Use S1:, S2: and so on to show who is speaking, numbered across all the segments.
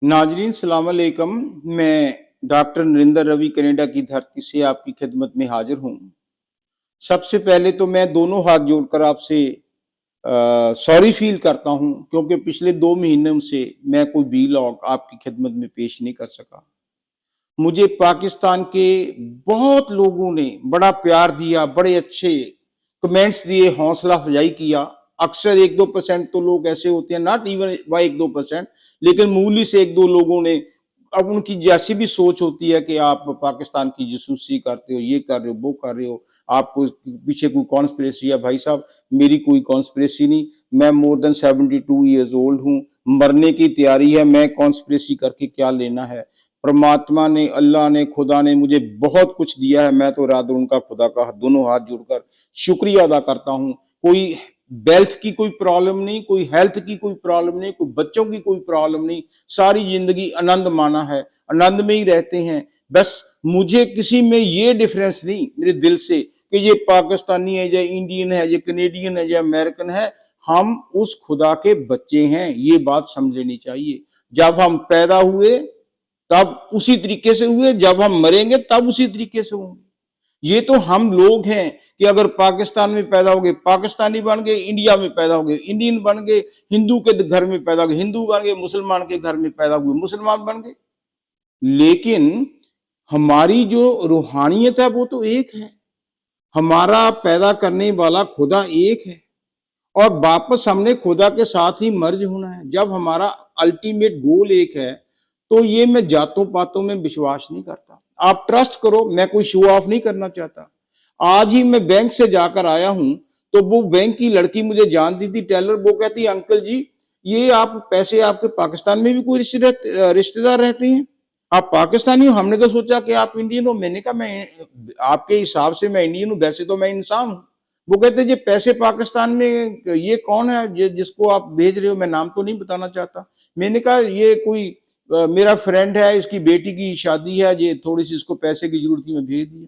S1: नाजरीन सलाम अलैकुम। मैं डॉक्टर नरेंद्र रवि कनाडा की धरती से आपकी खिदमत में हाजिर हूँ। सबसे पहले तो मैं दोनों हाथ जोड़कर आपसे सॉरी फील करता हूँ, क्योंकि पिछले 2 महीनों से मैं कोई वीलॉग आपकी खिदमत में पेश नहीं कर सका। मुझे पाकिस्तान के बहुत लोगों ने बड़ा प्यार दिया, बड़े अच्छे कमेंट्स दिए, हौसला अफजाई किया। अक्सर 1-2% तो लोग ऐसे होते हैं, नॉट इवन बाई 1-2%, लेकिन मूली से 1-2 लोगों ने, अब उनकी जैसी भी सोच होती है कि आप पाकिस्तान की जासूसी करते हो, ये कर रहे हो, वो कर रहे हो, आपको पीछे कोई कॉन्स्पिरेसी है। भाई साहब, मेरी कोई कॉन्स्पिरेसी नहीं। मैं मोर देन 72 ईयर्स ओल्ड हूँ, मरने की तैयारी है। मैं कॉन्स्पिरेसी करके क्या लेना है? परमात्मा ने, अल्लाह ने, खुदा ने मुझे बहुत कुछ दिया है। मैं तो रात उनका, खुदा का दोनों हाथ जोड़कर शुक्रिया अदा करता हूँ। कोई वेल्थ की कोई प्रॉब्लम नहीं, कोई हेल्थ की कोई प्रॉब्लम नहीं, कोई बच्चों की कोई प्रॉब्लम नहीं। सारी जिंदगी आनंद माना है, आनंद में ही रहते हैं। बस मुझे किसी में ये डिफरेंस नहीं मेरे दिल से कि ये पाकिस्तानी है या इंडियन है या कनेडियन है या अमेरिकन है। हम उस खुदा के बच्चे हैं, ये बात समझ लेनी चाहिए। जब हम पैदा हुए तब उसी तरीके से हुए, जब हम मरेंगे तब उसी तरीके से होंगे। ये तो हम लोग हैं कि अगर पाकिस्तान में पैदा हो गए पाकिस्तानी बन गए, इंडिया में पैदा हो गए इंडियन बन गए, हिंदू के घर में पैदा हो गए हिंदू बन गए, मुसलमान के घर में पैदा हुए मुसलमान बन गए। लेकिन हमारी जो रूहानियत है वो तो एक है। हमारा पैदा करने वाला खुदा एक है, और वापस हमने खुदा के साथ ही मर्ज होना है। जब हमारा अल्टीमेट गोल एक है, तो ये मैं जातों पातों में विश्वास नहीं करता। आप ट्रस्ट करो, मैं कोई शो ऑफ नहीं करना चाहता। आज ही मैं बैंक से जाकर आया हूं, तो वो बैंक की लड़की मुझे जानती थी, टेलर। वो कहती, अंकल जी, ये आप पैसे, आपके पाकिस्तान में भी कोई रिश्तेदार रहते हैं? आप पाकिस्तानी हो? हमने तो सोचा कि आप इंडियन हो। मैंने कहा, मैं आपके हिसाब से मैं इंडियन हूं, वैसे तो मैं इंसान हूं। वो कहते, ये पैसे पाकिस्तान में, ये कौन है जिसको आप भेज रहे हो? मैं नाम तो नहीं बताना चाहता। मैंने कहा, ये कोई मेरा फ्रेंड है, इसकी बेटी की शादी है, ये थोड़ी सी इसको पैसे की जरूरत थी, मैं भेज दिया।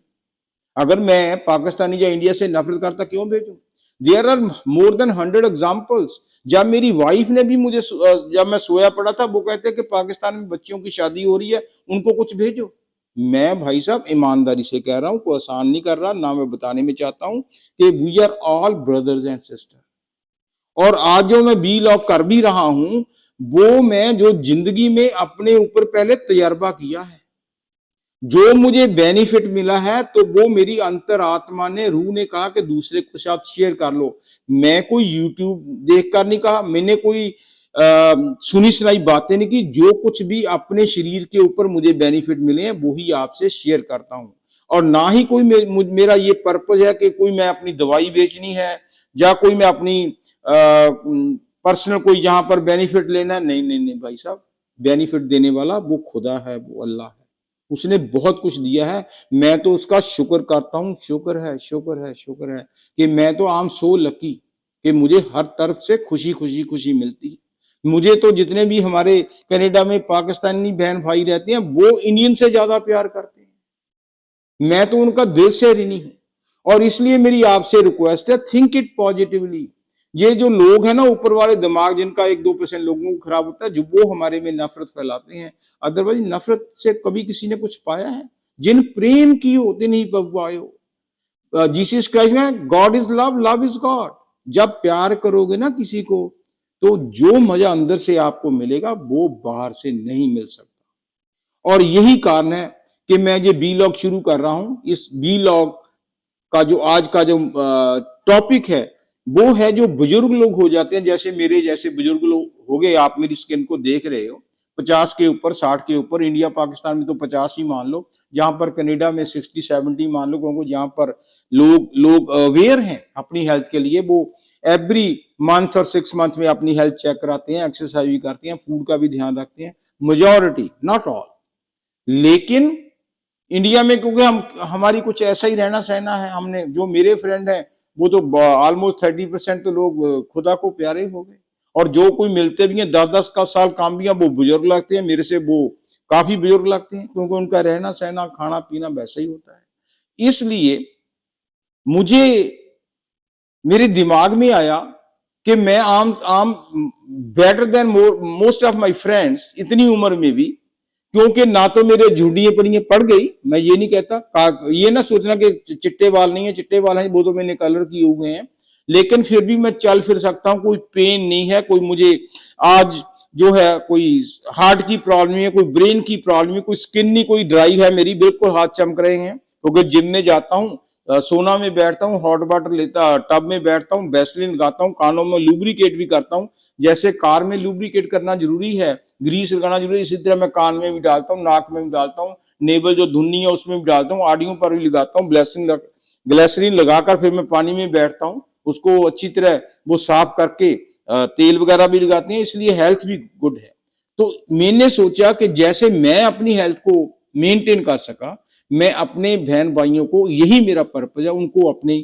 S1: अगर मैं पाकिस्तानी या इंडिया से नफरत करता, क्यों भेजूं? There are more than 100 examples. जब मेरी वाइफ ने भी मुझे, जब मैं सोया पड़ा था, वो कहते कि पाकिस्तान में बच्चियों की शादी हो रही है, उनको कुछ भेजो। मैं भाई साहब ईमानदारी से कह रहा हूं, कोई आसान नहीं कर रहा ना, मैं बताने में चाहता हूं कि we are all brothers and sister. और आज जो मैं बी लॉक कर भी रहा हूं, वो मैं जो जिंदगी में अपने ऊपर पहले तजर्बा किया है, जो मुझे बेनिफिट मिला है, तो वो मेरी अंतरात्मा ने, रूह ने कहा कि दूसरे के साथ शेयर कर लो। मैं कोई यूट्यूब देखकर नहीं कहा, मैंने कोई सुनी सुनाई बातें नहीं की। जो कुछ भी अपने शरीर के ऊपर मुझे बेनिफिट मिले हैं, वो ही आपसे शेयर करता हूं। और ना ही कोई मेरा ये पर्पज है कि कोई मैं अपनी दवाई बेचनी है, या कोई मैं अपनी पर्सनल कोई यहां पर बेनिफिट लेना है। नहीं नहीं नहीं भाई साहब, बेनिफिट देने वाला वो खुदा है, वो अल्लाह है। उसने बहुत कुछ दिया है, मैं तो उसका शुक्र करता हूँ। शुक्र है, शुक्र है, शुक्र है कि मैं तो आम सो लकी कि मुझे हर तरफ से खुशी खुशी खुशी मिलती है। मुझे तो जितने भी हमारे कनाडा में पाकिस्तानी बहन भाई रहते हैं, वो इंडियन से ज्यादा प्यार करते हैं। मैं तो उनका दिल से ऋणी हूं। और इसलिए मेरी आपसे रिक्वेस्ट है, थिंक इट पॉजिटिवली। ये जो लोग हैं ना, ऊपर वाले दिमाग जिनका 1-2% लोगों को खराब होता है, जो वो हमारे में नफरत फैलाते हैं। अदरवाइज नफरत से कभी किसी ने कुछ पाया है? जिन प्रेम की होते नहीं पाए हो। जीसस क्राइस्ट में God is love, love is God. जब प्यार करोगे ना किसी को, तो जो मजा अंदर से आपको मिलेगा, वो बाहर से नहीं मिल सकता। और यही कारण है कि मैं ये बी लॉग शुरू कर रहा हूं। इस बी लॉग का जो आज का जो टॉपिक है, वो है जो बुजुर्ग लोग हो जाते हैं, जैसे मेरे जैसे बुजुर्ग लोग हो गए। आप मेरी स्किन को देख रहे हो, 50 के ऊपर, 60 के ऊपर। इंडिया पाकिस्तान में तो 50 ही मान लो, जहां पर कनाडा में 60-70 मान लो, क्योंकि जहां पर लोग लोग अवेयर हैं अपनी हेल्थ के लिए। वो एवरी मंथ और 6 मंथ में अपनी हेल्थ चेक कराते हैं, एक्सरसाइज भी करते हैं, फूड का भी ध्यान रखते हैं। Majority, not all. लेकिन इंडिया में क्योंकि हम, हमारी कुछ ऐसा ही रहना सहना है। हमने, जो मेरे फ्रेंड है, वो तो ऑलमोस्ट 30% तो लोग खुदा को प्यारे हो गए। और जो कोई मिलते भी हैं 10-10 का साल काम भी है, वो बुजुर्ग लगते हैं मेरे से, वो काफी बुजुर्ग लगते हैं, क्योंकि उनका रहना सहना, खाना पीना वैसा ही होता है। इसलिए मुझे, मेरे दिमाग में आया कि मैं आम आम better than most of my friends इतनी उम्र में भी, क्योंकि ना तो मेरे झुंडियां पड़ियां पड़ गई, मैं ये नहीं कहता, ये ना सोचना कि चिट्टे बाल नहीं है, चिट्टे बाल हैं वो तो मैंने कलर किए हुए हैं, लेकिन फिर भी मैं चल फिर सकता हूं, कोई पेन नहीं है, कोई मुझे आज जो है कोई हार्ट की प्रॉब्लम है, कोई ब्रेन की प्रॉब्लम है, कोई स्किन नहीं, कोई ड्राई है मेरी, बिल्कुल हाथ चमक रहे हैं, क्योंकि जिम में जाता हूँ, सोना में बैठता हूँ, हॉट वाटर लेता, टब में बैठता हूँ, वैसलीन लगाता हूँ, कानों में लुब्रिकेट भी करता हूँ, जैसे कार में लुब्रिकेट करना जरूरी है, ग्रीस लगाना जरूरी है, इसी तरह मैं कान में भी डालता हूँ, नाक में भी डालता हूँ, नेबल जो धुन्नी है उसमें भी डालता हूँ, आड़ियों पर भी लगाता हूँ, ग्लेसरीन लगाकर फिर मैं पानी में बैठता हूँ, उसको अच्छी तरह वो साफ करके तेल वगैरह भी लगाते हैं, इसलिए हेल्थ भी गुड है। तो मैंने सोचा कि जैसे मैं अपनी हेल्थ को मेंटेन कर सका, मैं अपने बहन भाइयों को, यही मेरा पर्पज है, उनको अपने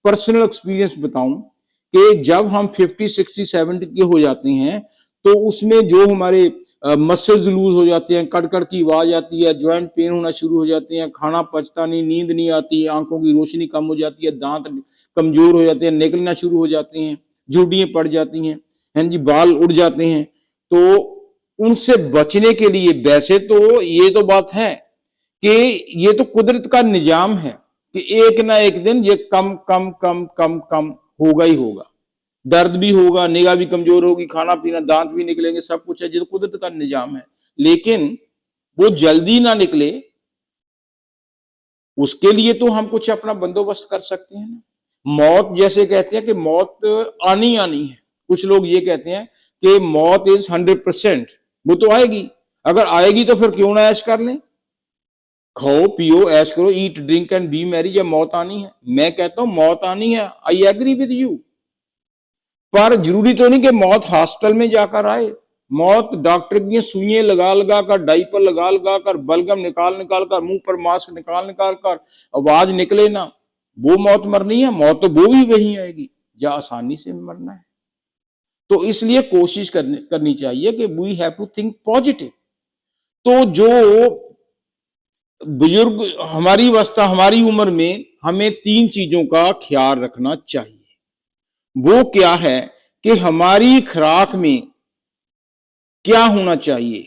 S1: पर्सनल एक्सपीरियंस बताऊं कि जब हम 50, 60, 70 के हो जाते हैं तो उसमें जो हमारे मसल्स लूज हो जाते हैं, कड़कड़ की आवाज आती है, जॉइंट पेन होना शुरू हो जाते हैं, खाना पचता नहीं, नींद नहीं आती, आंखों की रोशनी कम हो जाती है, दांत कमजोर हो जाते हैं, निकलना शुरू हो जाते हैं, झुर्रियां पड़ जाती हैं, हैं जी, बाल उड़ जाते हैं। तो उनसे बचने के लिए, वैसे तो ये तो बात है कि ये तो कुदरत का निजाम है कि एक ना एक दिन ये कम कम कम कम कम होगा ही होगा, दर्द भी होगा, निगाह भी कमजोर होगी, खाना पीना, दांत भी निकलेंगे, सब कुछ है, ये तो कुदरत का निजाम है, लेकिन वो जल्दी ना निकले उसके लिए तो हम कुछ अपना बंदोबस्त कर सकते हैं ना। मौत जैसे कहते हैं कि मौत आनी आनी है, कुछ लोग ये कहते हैं कि मौत इज 100%, वो तो आएगी, अगर आएगी तो फिर क्यों ना ऐश कर लें, खाओ पियो ऐश करो, eat drink and B Mary, जब मौत आनी है। मैं कहता हूं मौत आनी है, आई एग्री विद यू, पर जरूरी तो नहीं कि मौत हॉस्पिटल में जाकर आए, मौत डॉक्टर की सुइयां लगा लगा कर, डाइपर लगा लगा कर, बलगम निकाल निकाल कर, मुंह पर मास्क निकाल निकाल कर आवाज निकले ना, वो मौत मरनी है, मौत तो वो भी वही आएगी या आसानी से मरना है। तो इसलिए कोशिश करनी चाहिए कि we have to think positive. तो जो बुजुर्ग हमारी अवस्था, हमारी उम्र में हमें 3 चीजों का ख्याल रखना चाहिए। वो क्या है कि हमारी खुराक में क्या होना चाहिए,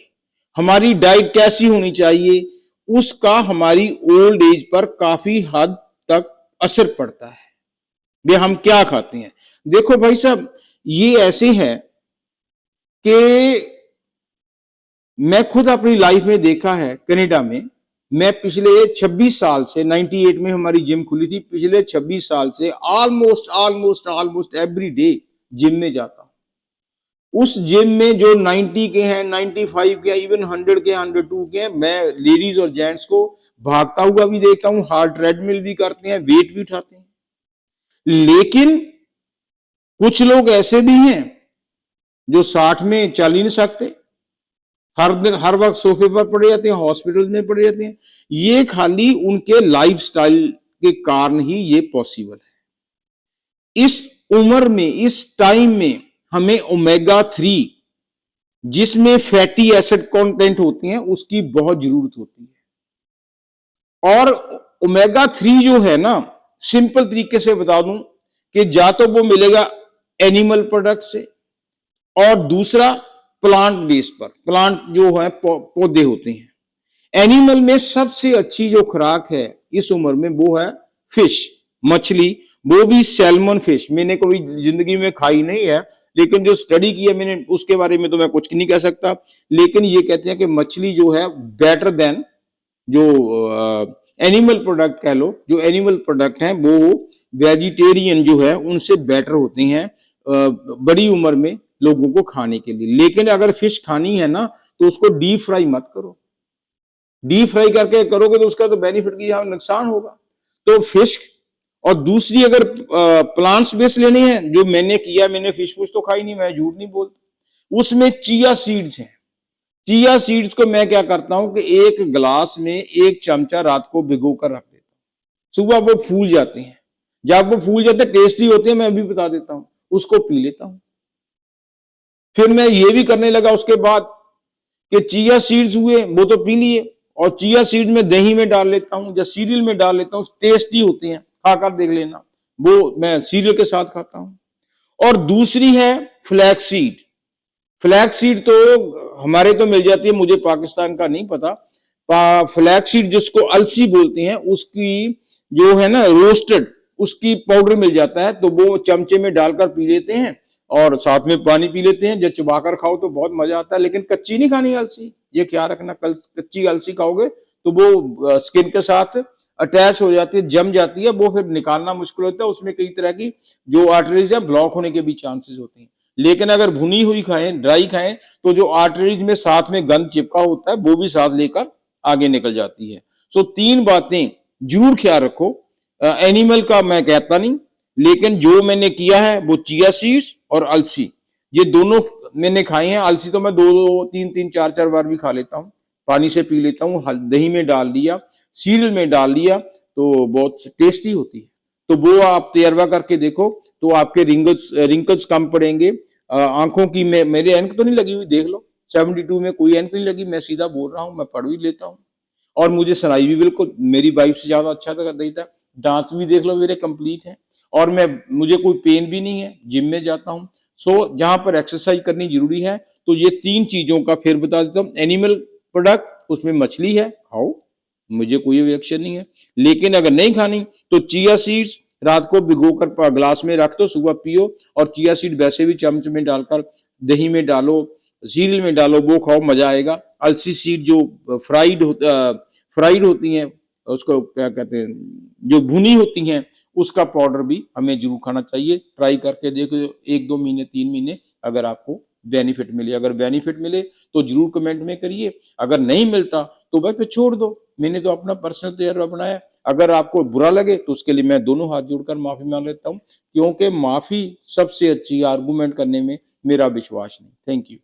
S1: हमारी डाइट कैसी होनी चाहिए, उसका हमारी ओल्ड एज पर काफी हद तक असर पड़ता है। वे हम क्या खाते हैं। देखो भाई साहब, ये ऐसे है कि मैं खुद अपनी लाइफ में देखा है, कनाडा में मैं पिछले 26 साल से, 98 में हमारी जिम खुली थी, पिछले 26 साल से ऑलमोस्ट एवरी डे जिम में जाता हूं। उस जिम में जो 90 के हैं, 95 के, इवन 100 के, 102 के, मैं लेडीज और जेंट्स को भागता हुआ भी देखता हूं, हार्ट ट्रेडमिल भी करते हैं, वेट भी उठाते हैं। लेकिन कुछ लोग ऐसे भी हैं जो 60 में चल ही नहीं सकते, हर दिन हर वक्त सोफे पर पड़े रहते हैं, हॉस्पिटल में पड़े रहते हैं। ये खाली उनके लाइफस्टाइल के कारण ही ये पॉसिबल है। इस उम्र में, इस टाइम में हमें ओमेगा 3 जिसमें फैटी एसिड कंटेंट होती हैं उसकी बहुत जरूरत होती है। और ओमेगा 3 जो है ना, सिंपल तरीके से बता दूं कि या तो वो मिलेगा एनिमल प्रोडक्ट से, और दूसरा प्लांट बेस पर, प्लांट जो है पौधे होते हैं। एनिमल में सबसे अच्छी जो खुराक है इस उम्र में वो है फिश, मछली, वो भी सैल्मन फिश। मैंने कभी जिंदगी में खाई नहीं है, लेकिन जो स्टडी की है मैंने उसके बारे में तो मैं कुछ नहीं कह सकता, लेकिन ये कहते हैं कि मछली जो है बेटर देन जो एनिमल प्रोडक्ट कह लो, जो एनिमल प्रोडक्ट हैं वो वेजिटेरियन जो है उनसे बेटर होते हैं बड़ी उम्र में लोगों को खाने के लिए। लेकिन अगर फिश खानी है ना तो उसको डीप फ्राई मत करो, डीप फ्राई करके करोगे तो उसका तो बेनिफिट की यहाँ नुकसान होगा। तो फिश, और दूसरी अगर प्लांट्स बेस लेनी है, जो मैंने किया, मैंने फिश फुश तो खाई नहीं, मैं झूठ नहीं बोलता, उसमें चिया सीड्स हैं। चिया सीड्स को मैं क्या करता हूं कि एक गिलास में 1 चमचा रात को भिगो कर रख देता हूं, सुबह वो फूल जाते हैं, जब वो फूल जाते हैं टेस्टी होते हैं, मैं अभी बता देता हूं, उसको पी लेता हूं। फिर मैं ये भी करने लगा उसके बाद कि चिया सीड्स हुए वो तो पी लिए, और चिया सीड्स में दही में डाल लेता हूं या सीरियल में डाल लेता हूं, टेस्टी होते हैं, खाकर देख लेना, वो मैं सीरियल के साथ खाता हूं। और दूसरी है फ्लैक्स सीड। फ्लैक्स सीड तो हमारे तो मिल जाती है, मुझे पाकिस्तान का नहीं पता। फ्लैक्स सीड जिसको अलसी बोलते हैं, उसकी जो है ना रोस्टेड, उसकी पाउडर मिल जाता है, तो वो चमचे में डालकर पी लेते हैं और साथ में पानी पी लेते हैं। जब चबाकर खाओ तो बहुत मजा आता है, लेकिन कच्ची नहीं खानी अलसी, ये ख्याल रखना। कल कच्ची अलसी खाओगे तो वो स्किन के साथ अटैच हो जाती है, जम जाती है, वो फिर निकालना मुश्किल होता है। उसमें कई तरह की जो आर्टरीज है ब्लॉक होने के भी चांसेस होते हैं। लेकिन अगर भुनी हुई खाएं, ड्राई खाएं, तो जो आर्टरीज में साथ में गंद चिपका होता है वो भी साथ लेकर आगे निकल जाती है। सो 3 बातें जरूर ख्याल रखो। एनिमल का मैं कहता नहीं, लेकिन जो मैंने किया है वो चिया सीड्स और अलसी, ये दोनों मैंने खाई हैं। अलसी तो मैं 2-2, 3-3, 4-4 बार भी खा लेता हूँ, पानी से पी लेता हूँ, दही में डाल दिया, सीरियल में डाल दिया, तो बहुत टेस्टी होती है। तो वो आप तजर्बा करके देखो, तो आपके रिंकल्स कम पड़ेंगे। आंखों की मेरे ऐनक तो नहीं लगी हुई, देख लो 72 में कोई ऐनक नहीं लगी, मैं सीधा बोल रहा हूँ, मैं पढ़ भी लेता हूँ। और मुझे सुनाई भी बिल्कुल मेरी वाइफ से ज्यादा अच्छा था। दांत भी देख लो मेरे कंप्लीट हैं, और मुझे कोई पेन भी नहीं है, जिम में जाता हूँ। सो जहां पर एक्सरसाइज करनी जरूरी है, तो ये 3 चीजों का फिर बता देता हूँ। एनिमल प्रोडक्ट, उसमें मछली है, खाओ, मुझे कोई ऑब्जेक्शन नहीं है। लेकिन अगर नहीं खानी तो चिया सीड्स रात को भिगोकर ग्लास में रख दो, सुबह पियो। और चिया सीड वैसे भी चम्मच में डालकर दही में डालो, सीरियल में डालो, वो खाओ, मजा आएगा। अलसी सीड जो फ्राइड होती हैं, उसको क्या कहते हैं, जो भुनी होती हैं, उसका पाउडर भी हमें जरूर खाना चाहिए। ट्राई करके देखो 1-2 महीने, 3 महीने, अगर आपको बेनिफिट मिले। अगर बेनिफिट मिले तो जरूर कमेंट में करिए, अगर नहीं मिलता तो भाई फिर छोड़ दो। मैंने तो अपना पर्सनल तजर्बा बनाया। अगर आपको बुरा लगे तो उसके लिए मैं दोनों हाथ जोड़कर माफी मांग लेता हूं, क्योंकि माफी सबसे अच्छी आर्गुमेंट करने में मेरा विश्वास नहीं। Thank you.